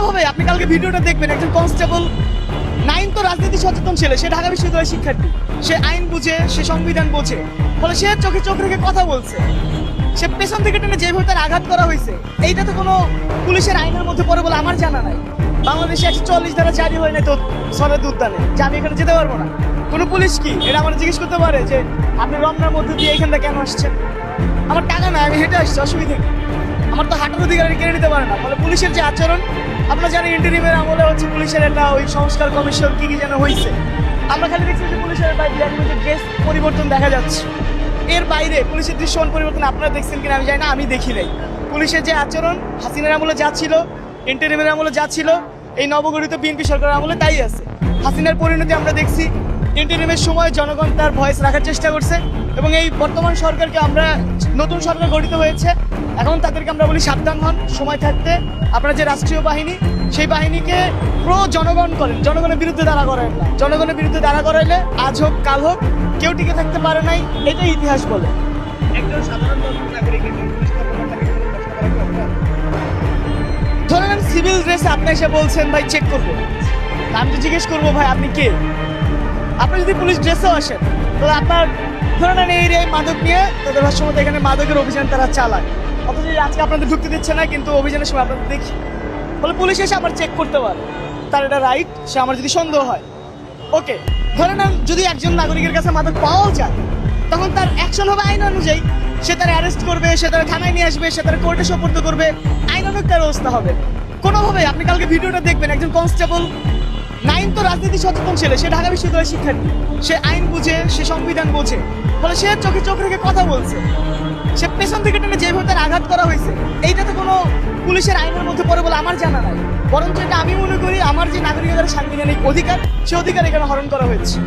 কোনোভাবে আপনি কালকে ভিডিওটা দেখবেন, একজন কনস্টেবল নাইন তো রাজনীতি সচেতন ছেলে, সে ঢাকা বিশ্ববিদ্যালয়ের শিক্ষার্থী, সে আইন বুঝে, সে সংবিধান বোঝে, ফলে সে চোখে চোখ রেখে কথা বলছে। সে পেছন থেকে টেনে যেভাবে তার আঘাত করা হয়েছে, এইটা তো কোনো পুলিশের আইনের মধ্যে পড়ে বলে আমার জানা নাই। বাংলাদেশে 144 ধারা জারি হয় না তো সরদ উদ্যানে, যে আমি এখানে যেতে পারবো না। কোনো পুলিশ কি এটা আমার জিজ্ঞেস করতে পারে যে আপনি রমনার মধ্যে দিয়ে এখানটা কেন আসছেন? আমার টাকা না, আমি হেঁটে আসছি, অসুবিধা নেই। আমার তো হাঁটার অধিকার কেড়ে নিতে পারে না। ফলে পুলিশের যে আচরণ, আপনারা জানেন ইন্টারিমের আমলে হচ্ছে পুলিশের একটা ওই সংস্কার কমিশন কি কি যেন হয়েছে। আমরা খালি দেখছি যে পুলিশের ড্রেস পরিবর্তন দেখা যাচ্ছে, এর বাইরে পুলিশের দৃশ্যমান পরিবর্তন আপনারা দেখছেন কিনা আমি জানি না, আমি দেখি নাই। পুলিশের যে আচরণ হাসিনার আমলে যা ছিল, ইন্টারিমের আমলে যা ছিল, এই নবগঠিত বিএনপি সরকারের আমলে তাই আছে। হাসিনার পরিণতি আমরা দেখছি, ইন্টারিমের সময় জনগণ তার ভয়েস রাখার চেষ্টা করছে, এবং এই বর্তমান সরকারকে আমরা, নতুন সরকার গঠিত হয়েছে, এখন তাদেরকে আমরা বলি সাবধান হন, সময় থাকতে আপনারা যে রাষ্ট্রীয় বাহিনী, সেই বাহিনীকে প্রো জনগণ করেন, জনগণের বিরুদ্ধে দাঁড়া করেন না। জনগণের বিরুদ্ধে দাঁড়া করাইলে আজ হোক কাল হোক কেউ টিকে থাকতে পারে নাই, এটাই ইতিহাস বলে। একজন সাধারণ নাগরিক ধরে নেন সিভিল ড্রেসে আপনি এসে বলছেন ভাই চেক করবো, আমি তো জিজ্ঞেস করবো ভাই আপনি কে? আপনি যদি পুলিশ ড্রেসেও আসেন তাহলে আপনার ধরে নেন এই এরিয়ায় মাদক নিয়ে তাদের ভাষ্য মতো এখানে মাদকের অভিযান তারা চালায়, অথচ আজকে আপনাদের ঢুকতে দিচ্ছে না, কিন্তু অভিযানের সময় আপনাদের দেখি। ফলে পুলিশ এসে আমার চেক করতে পারে, তার এটা রাইট, সে আমার যদি সন্দেহ হয়। ওকে, ধরে নেন যদি একজন নাগরিকের কাছে মাদক পাওয়াও যায়, তখন তার অ্যাকশন হবে আইন অনুযায়ী, সে তার অ্যারেস্ট করবে, সে তার থানায় নিয়ে আসবে, সে তার কোর্টে সোপর্দ করবে, আইনানুগ তার ব্যবস্থা হবে। কোনোভাবে আপনি কালকে ভিডিওটা দেখবেন, একজন কনস্টেবল নাইন তো রাজনীতি সচেতন ছেলে, সে ঢাকা বিশ্ববিদ্যালয়ের শিক্ষার্থী, সে আইন বুঝে, সে সংবিধান বোঝে, ফলে সে চোখে চোখ রেখে কথা বলছে। সে পেছন থেকে টেনে যেভাবে তার আঘাত করা হয়েছে, এইটা তো কোনো পুলিশের আইনের মধ্যে পড়ে বলে আমার জানা নাই। বরঞ্চ এটা আমি মনে করি আমার যে নাগরিকদের সাংবিধানিক অধিকার, সে অধিকার এখানে হরণ করা হয়েছে।